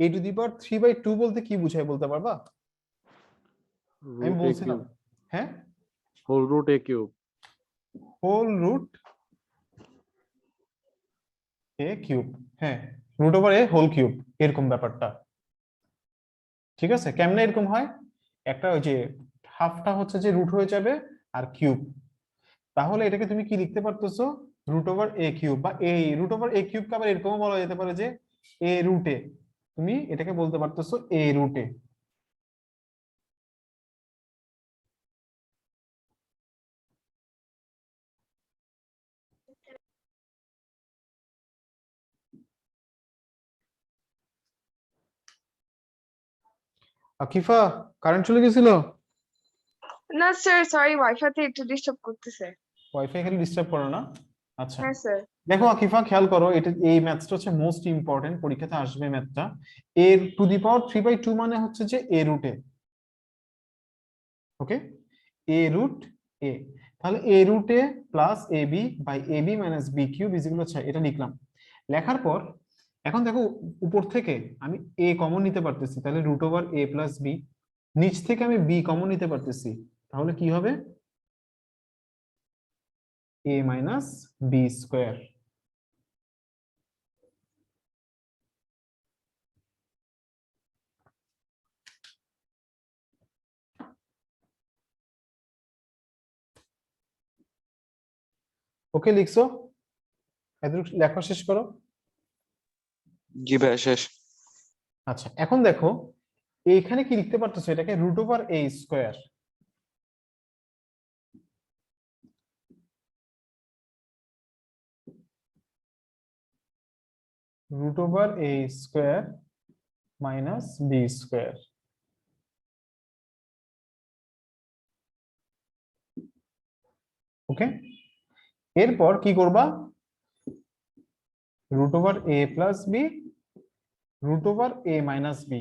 a টু দি পাওয়ার 3/2 বলতে কি বুঝায় বলতে পারবা? আমি রুট এ বলছিলাম, কিউব, হ্যাঁ, হোল রুট এ কিউব। হোল রুট এ কিউব, হ্যাঁ, root over a whole cube, এরকম ব্যাপারটা। ঠিক আছে, কেমনে এরকম হয়? একটা ওই যে হাফটা হচ্ছে যে রুট হয়ে যাবে আর কিউব, তাহলে এটাকে তুমি কি লিখতে পারতেছো? রুট ওভার এ কিউব, বা এই রুট ওভার এ কিউব কে আবার এরকমও বলা যেতে পারে যে এ রুটে, তুমি এটাকে বলতে পারতেছো এ রুটে। আকিফা, কারেন্ট চলে গেছিল? না স্যার, সরি, ওয়াইফাইতে একটু ডিস্টার্ব করতেছে। ওয়াইফাই খালি ডিস্টার্ব করে না? আচ্ছা, হ্যাঁ স্যার। দেখো আকিফা, খেয়াল করো, এটা এই ম্যাথটা হচ্ছে মোস্ট ইম্পর্টেন্ট, পরীক্ষাতে আসবে ম্যাথটা। এ টু দি পাওয়ার 3/2 মানে হচ্ছে যে এ রুটে। ওকে, এ রুট এ, তাহলে a root a plus a b by a b minus b cube is equal to, এটা লিখলাম। লেখার পর এখন দেখো, উপর থেকে আমি এ কমন নিতে পারতেছি, তাহলে root over a plus B. নিচ থেকে আমি বি কমন নিতে পারতেছি, তাহলে কি হবে? এ মাইনাস বি স্কোয়ার। ওকে লিখছো? এতটুকু লেখা শেষ করো। জি ভাইয়া শেষ। আচ্ছা, এখন দেখো এইখানে কি লিখতে পারতেছো, এটাকে root over a square. Root over a square minus B square. ওকে, এরপর কি করবা? Root over a plus B, root over a minus B.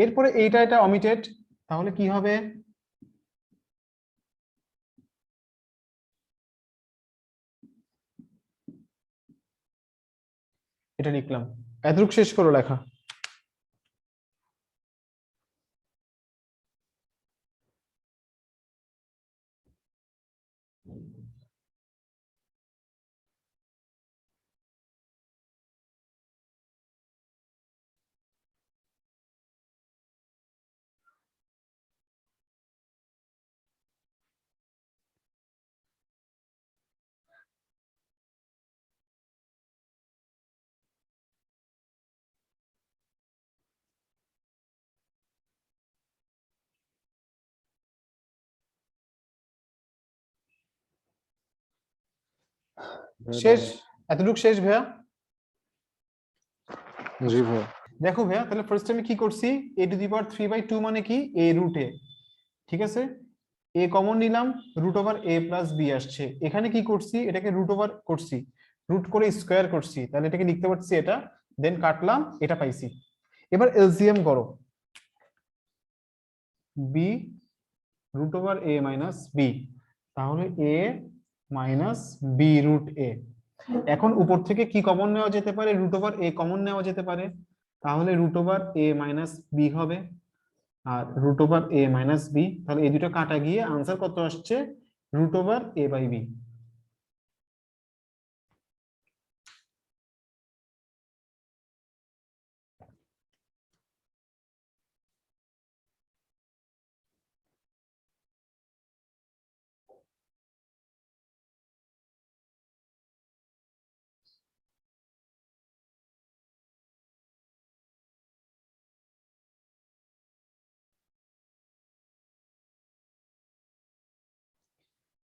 এরপরে এইটা এটা অমিটেড, তাহলে কি হবে? এটা লিখলাম। এতটুকু শেষ করো লেখা। শেষ? এতটুকু শেষ ভাইয়া? জি ভাই। দেখো ভাইয়া, তাহলে ফার্স্ট আমি কি করছি, a টু দি পাওয়ার 3/2 মানে কি a রুট a, ঠিক আছে, a কমন নিলাম, root over a plus b আসছে, এখানে কি করছি, এটাকে রুট ওভার করছি, রুট করে স্কোয়ার করছি, তাহলে এটাকে লিখতে পারছি এটা, দেন কাটলাম, এটা পাইছি। এবার এলসিএম করো, b root over a minus b, তাহলে a minus b root a। এখন উপর থেকে কি কমন নেওয়া যেতে পারে, রুট ওভার a কমন নেওয়া যেতে পারে, তাহলে root over a minus b হবে, আর root over a minus b, তাহলে এই দুটো কাটা গিয়ে আনসার কত আসছে, root over a by b।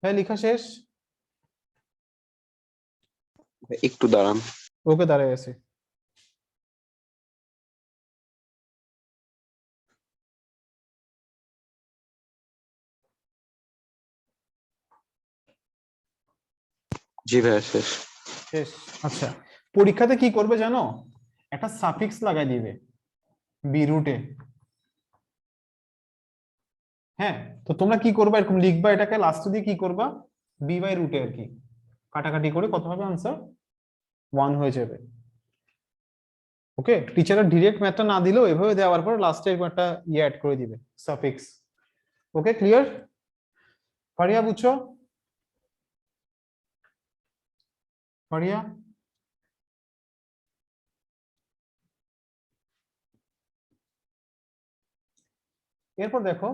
হ্যাঁ, লেখা শেষ? একটু দাঁড়ান। ওকে, দাঁড়ায় আছে। জি ভাইয়া শেষ। শেষ? আচ্ছা, পরীক্ষাতে কি করবে জানো, একটা সাফিক্স লাগাই দিবে বি রুটে। হ্যাঁ, তো তোমরা কি করবা, এরকম লিখবা, এটাকে লাস্টে দিয়ে কি করবা, বি বাই রুটে আর কি, কাটাকাটি করে কত হবে আনসার, 1 হয়ে যাবে। ওকে, টিচারের ডিরেক্ট ম্যাথটা না দিলেও এভাবে দেওয়ার পর লাস্টে একটা ইয়ে অ্যাড করে দিবে, সাফিক্স। ওকে, ক্লিয়ার? ফারিয়া বুঝছো? ফারিয়া? এরপর দেখো,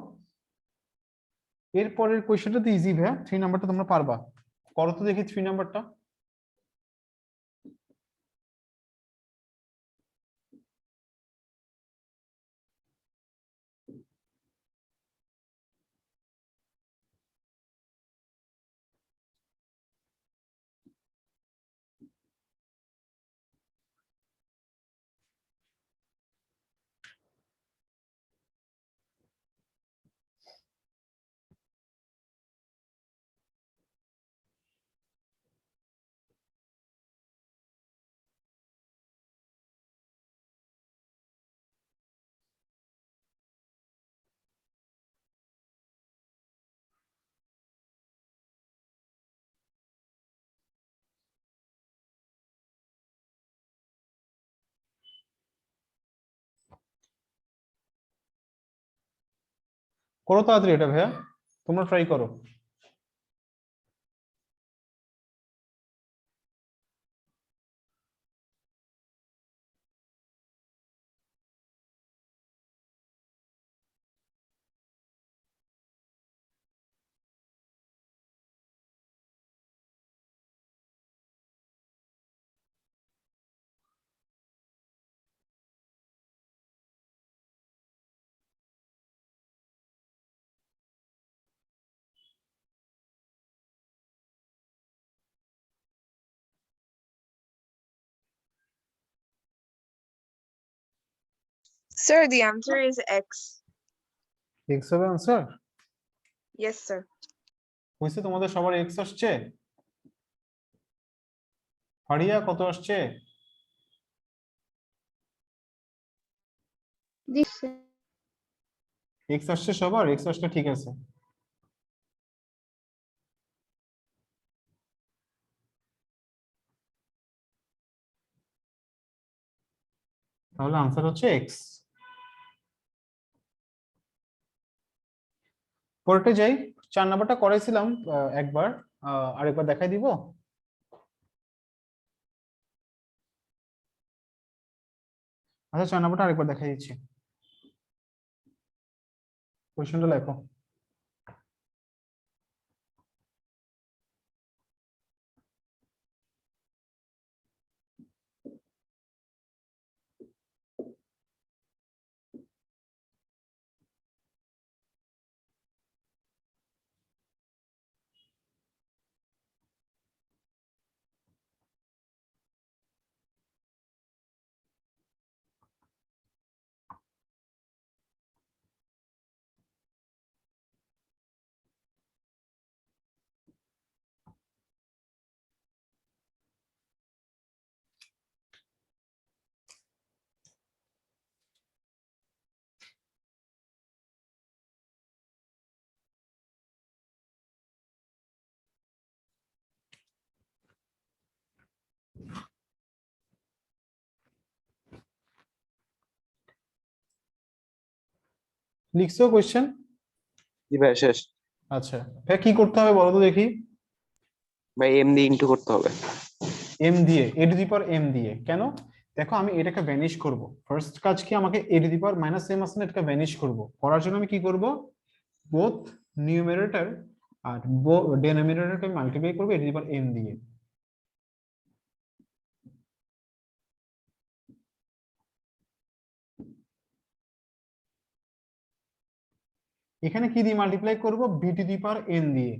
এরপরের কোয়েশ্চেনটা তো ইজি ভাইয়া, 3 নাম্বারটা তোমরা পারবা, করো তো দেখি 3 নাম্বারটা। করো তাড়াতাড়ি এটা ভাইয়া, তোমরা ট্রাই করো। Sir, the answer is X. X হবে আনসার? Yes, sir. হয়েছে, তোমাদের সবার এক্স আসছে? ফারিয়া কত আসছে? জি স্যার। এক্স আসছে সবার, এক্স আসলে ঠিক আছে। তাহলে আনসার হচ্ছে এক্স। পরেরটা যাই, 4 নাম্বারটা করাইছিলাম একবার, আরেকবার দেখাই দিব। আচ্ছা, 4 নাম্বারটা আরেকবার দেখাই দিচ্ছি, কোয়েশ্চেনটা লেখো। লিখছো কোয়েশ্চেন? জি ভাই শেষ। আচ্ছা ভাই, কি করতে হবে বলো তো দেখি। ভাই এম দিয়ে ইন্টু করতে হবে। এম দিয়ে, এ টু দি পাওয়ার এম দিয়ে কেন? দেখো আমি এটাকে ভ্যানিশ করব, ফার্স্ট কাজ কি, আমাকে a to the power minus m আছে না, এটাকে ভ্যানিশ করব। করার জন্য আমি কি করব, বোথ নিউমারেটর আর ডেনোমিনেটরকে মাল্টিপ্লাই করবো এ টু দি পাওয়ার এম দিয়ে। এখানে কি দিয়ে মাল্টিপ্লাই করব, b to the power n দিয়ে।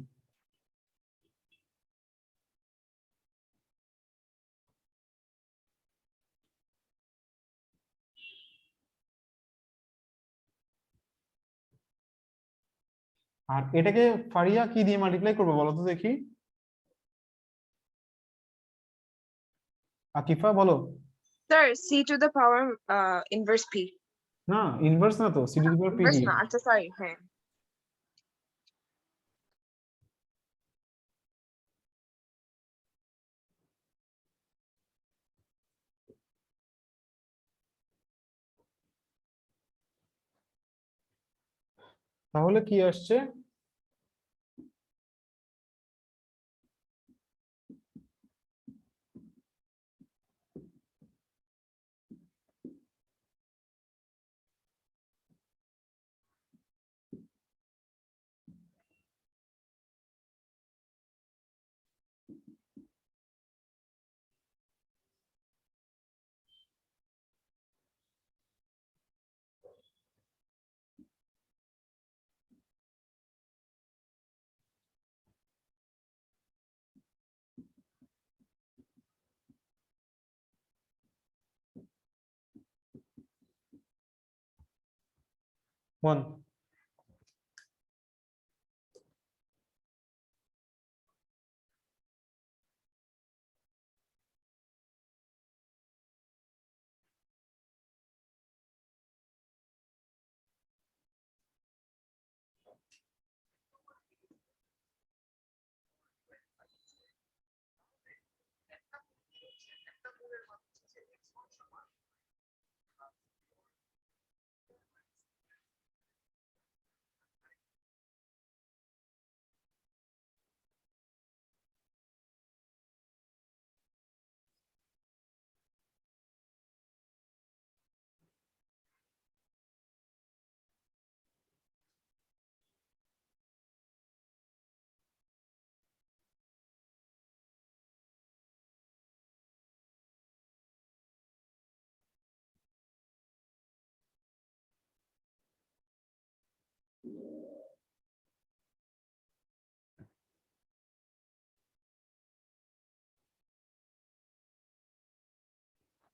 আর এটাকে ফারিয়া কি দিয়ে মাল্টিপ্লাই করবো বলো তো দেখি, আকিফা বলো। Sir, c to the power inverse p. না ইনভার্স না তো, c to the power p Inverse দিয়ে। না, আচ্ছা sorry, হ্যাঁ। তাহলে কি আসছে, ওয়ান।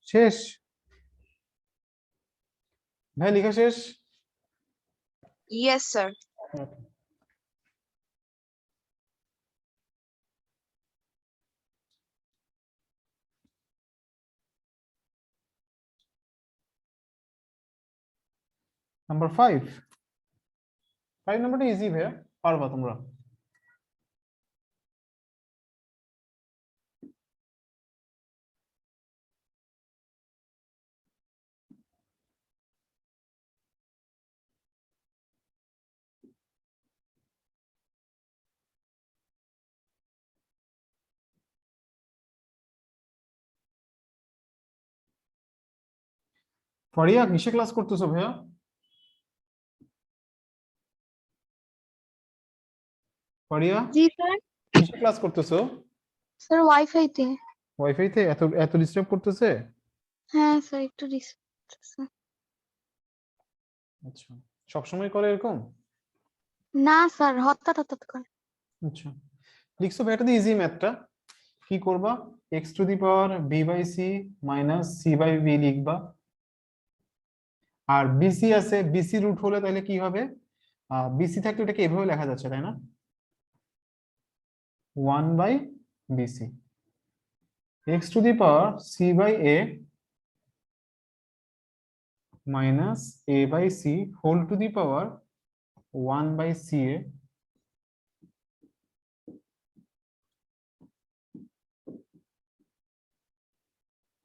শেষ ভাই, লেখা শেষ? Yes, sir. Number five. Five নাম্বারটা ইজি ভাইয়া, পারবা তোমরা। ফারিয়া কিসে ক্লাস করতেছো ভাইয়া? ফারিয়া জি স্যার। কিসে ক্লাস করতেছো? স্যার ওয়াইফাই তে। ওয়াইফাই তে? এত এত ডিস্টার্ব করতেছে? হ্যাঁ স্যার, একটু স্যার। আচ্ছা, সবসময় করে এরকম? না স্যার, হঠাৎ হঠাৎ করে। আচ্ছা, লিখছো ভাই, এটা তো ইজি ম্যাথটা। কি করবা, x to the power b by c minus c by b লিখবা। আর বিসি আছে, বিসি রুট হলে তাহলে কি হবে, বিসি থাকলে এটাকে এভাবে লেখা যাচ্ছে তাই না, one by bc, x to the power c by a minus a by c whole to the power one by c a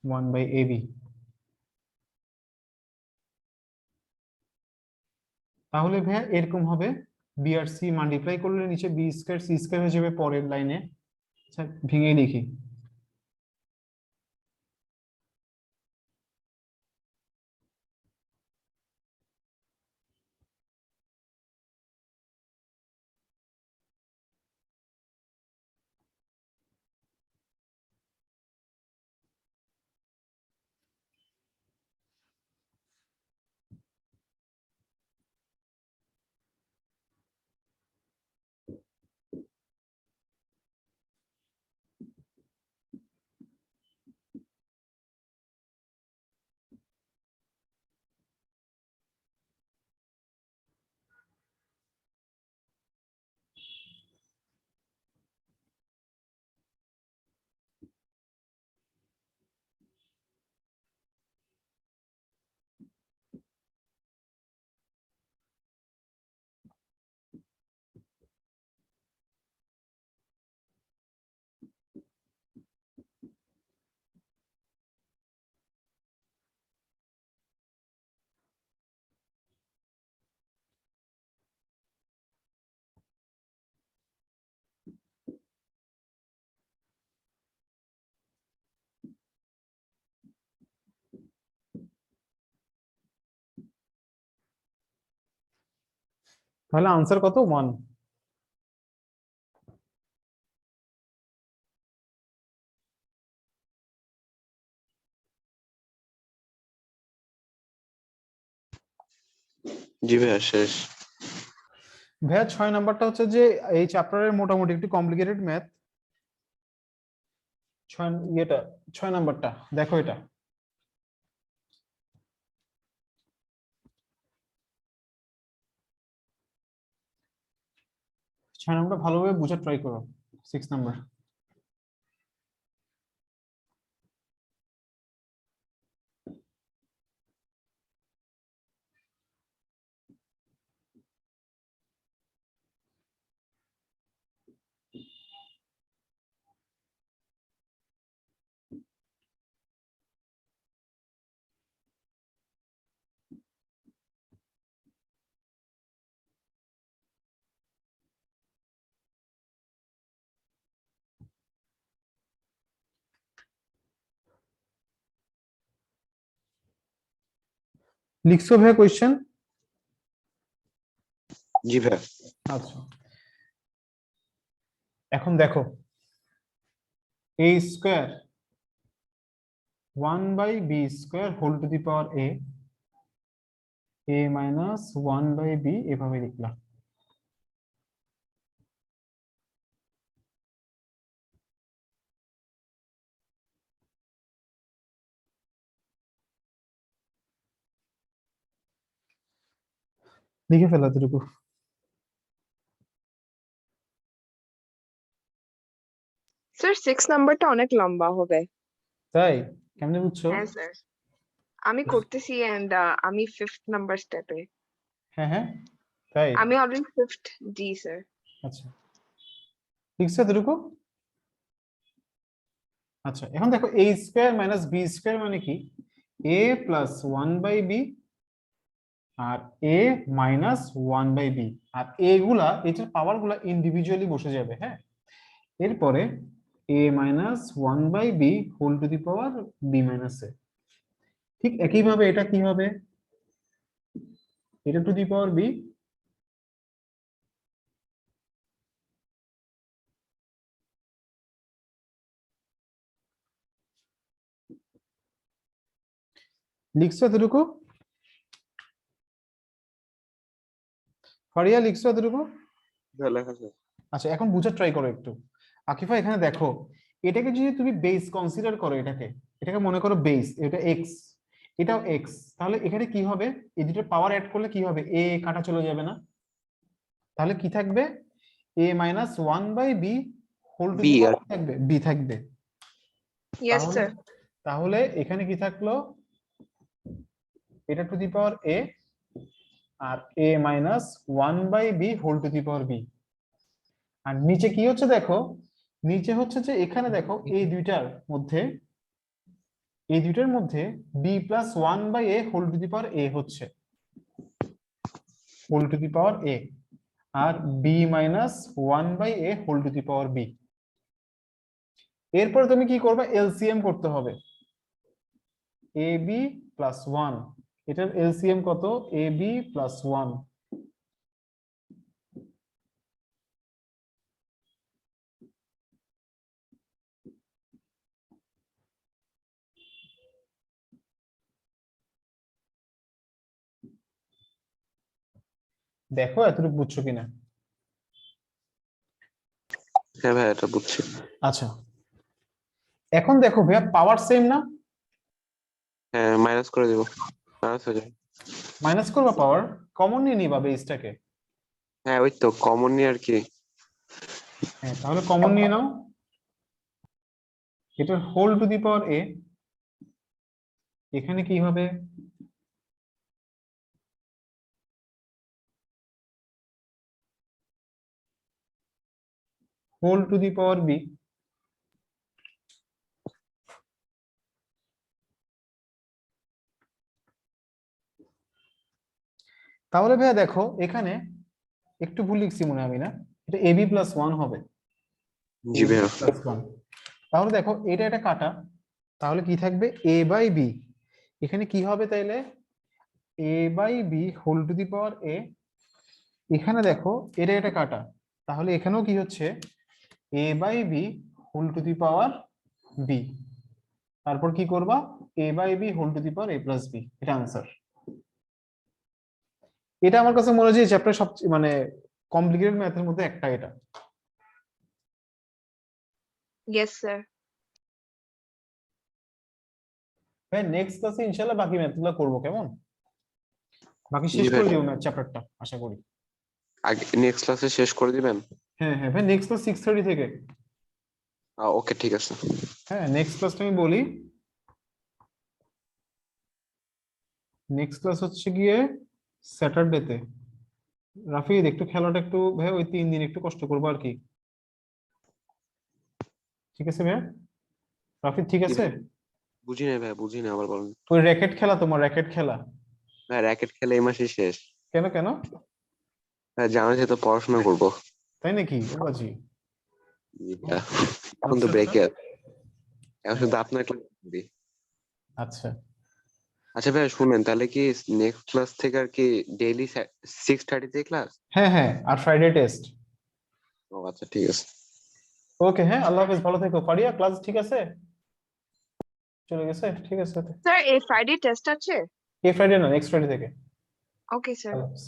one by a b. তাহলে ভাইয়া এরকম হবে, বি আর সি মাল্টিপ্লাই করলে নিচে বি স্কয়ার সি স্কয়ার হয়ে যাবে পরের লাইনে। আচ্ছা ভেঙে লিখি। তাহলে আনসার কত? 1। জি ভাইয়া শেষ। ভাইয়া 6 নাম্বারটা হচ্ছে যে এই চ্যাপ্টারের মোটামুটি একটু কমপ্লিকেটেড ম্যাথ। 6 নাম্বারটা দেখো, এটা 6 নাম্বার ভালোভাবে বোঝার ট্রাই করো। 6 নাম্বার লিখছো ভাইয়া কোয়েশ্চেন? জি ভাইয়া। আচ্ছা এখন দেখো, a square 1 by b square whole to the power a minus 1 by b এভাবে লিখলাম। লিখে ফেলা এতটুকু। স্যার 6 নাম্বারটা অনেক লম্বা হবে। তাই? কেমনে বুঝছো? হ্যাঁ স্যার, আমি করতেছি এন্ড আমি 5th নাম্বার স্টেপে। হ্যাঁ হ্যাঁ তাই? আমি অলরেডি 5th। জি স্যার। আচ্ছা লিখছো এতটুকু? আচ্ছা এখন দেখো a square minus b square মানে কি? a প্লাস 1 বাই বি আর a মাইনাস 1 বাই বি, আর a গুলা এটার পাওয়ার গুলা ইন্ডিভিজুয়ালি বসে যাবে। হ্যাঁ, এরপরে a minus 1 by b whole to the power b minus a. ঠিক একইভাবে এটা কি হবে? এটা টু দি পাওয়ার বি লিখছো এতটুকু? ফারিয়া লিখছো এতটুকু? ভালো লেখা শেষ। আচ্ছা এখন বুঝার ট্রাই করো একটু। আকিফা এখানে দেখো, এটাকে যদি তুমি বেস কনসিডার করো, এটাকে মনে করো বেস, এটা এক্স, এটাও এক্স, তাহলে এখানে কি হবে? এই দুটো পাওয়ার অ্যাড করলে কি হবে? এ কাটা চলে যাবে না? তাহলে কি থাকবে? A minus 1 by b whole to b the আর পাওয়ার থাকবে বি থাকবে। ইয়েস তাহলে স্যার। তাহলে এখানে কি থাকলো? এটা টু দি পাওয়ার এ আর a minus 1 by b whole to the power b. আর নিচে কি হচ্ছে দেখো, নিচে হচ্ছে যে এখানে দেখো এই দুইটার মধ্যে b plus 1 by a whole to the power a হচ্ছে। Whole to the power a, আর b minus 1/a whole to the power b. এরপর তুমি কি করবে, এলসিএম করতে হবে। এ বি প্লাস 1, এটার এলসিএম কত, এ বি প্লাস 1। দেখো এতটুকু বুঝছো কিনা। হ্যাঁ ভাই এটা বুঝছি। আচ্ছা, এখন দেখো ভাইয়া পাওয়ার সেম না? হ্যাঁ মাইনাস করে দিব, মাইনাস হয়ে যাবে। মাইনাস করবা পাওয়ার, কমন নিয়ে নিবা বেসটাকে। হ্যাঁ ওই তো কমন নিয়ে আর কি। হ্যাঁ তাহলে কমন নিয়ে নাও, এটার whole to the power a, এখানে কি হবে, whole to the power b. তাহলে ভাইয়া দেখো এখানে একটু ভুল লিখছি মনে হয় আমি, না? এটা এবি প্লাস 1 হবে। জি ভাইয়া। প্লাস 1, তাহলে দেখো এটা এটা কাটা, তাহলে কি থাকবে, এ বাই বি। এখানে কি হবে তাইলে, a by b whole to the power a. এখানে দেখো এটা এটা কাটা, তাহলে এখানেও কি হচ্ছে, a by b whole to the power b. তারপর কি করবা, a by b whole to the power a plus b, এটা আনসার। এটা আমার কাছে মনে হয় যে চ্যাপ্টার সবচেয়ে মানে কমপ্লিকেটেড ম্যাথের মধ্যে একটা এটা। Yes, sir. হ্যাঁ নেক্সট ক্লাসে ইনশাআল্লাহ বাকি ম্যাথগুলো করবো, কেমন? বাকি জি শেষ ভাই। করে দিব ম্যাথ চ্যাপ্টারটা আশা করি। আগে নেক্সট ক্লাসে শেষ করে দিবেন? হ্যাঁ হ্যাঁ ভাই, নেক্সট ক্লাস 6:30 থেকে। ওকে ঠিক আছে। হ্যাঁ নেক্সট ক্লাসটা আমি বলি, নেক্সট ক্লাস হচ্ছে গিয়ে স্যাটারডেতে। রাফিদ একটু খেলাটা একটু ভাই ওই 3 দিন একটু কষ্ট করবো আর কি, ঠিক আছে ভাইয়া? রাফিদ ঠিক কি আছে? ভাই? বুঝি না ভাই, বুঝি না, আবার বলেন। ওই র্যাকেট খেলা, তোমার র্যাকেট খেলা। ভাই র্যাকেট খেলে এই মাসে শেষ। কেন কেন? ভাই জানা যেত পড়াশোনা করবো। তাই নাকি, ও বাজি। জি ভাইয়া। এখন তো আচ্ছা, ব্রেকে, আচ্ছা। এখন শুধু আপনার ক্লাস করি। আচ্ছা আচ্ছা ভাই শুনেন, তাহলে কি নেক্সট ক্লাস থেকে আর কি ডেইলি 6:30 ক্লাস? হ্যাঁ হ্যাঁ, আর ফ্রাইডে টেস্ট। ও আচ্ছা ঠিক আছে। ওকে, হ্যাঁ আল্লাহ হাফেজ, ভালো থেকো। ফারিয়া ক্লাস ঠিক আছে, চলে গেছে, ঠিক আছে। Sir, a Friday test আছে? এই ফ্রাইডে না, নেক্সট ফ্রাইডে থেকে। Okay, sir. আল্লাহ হাফেজ।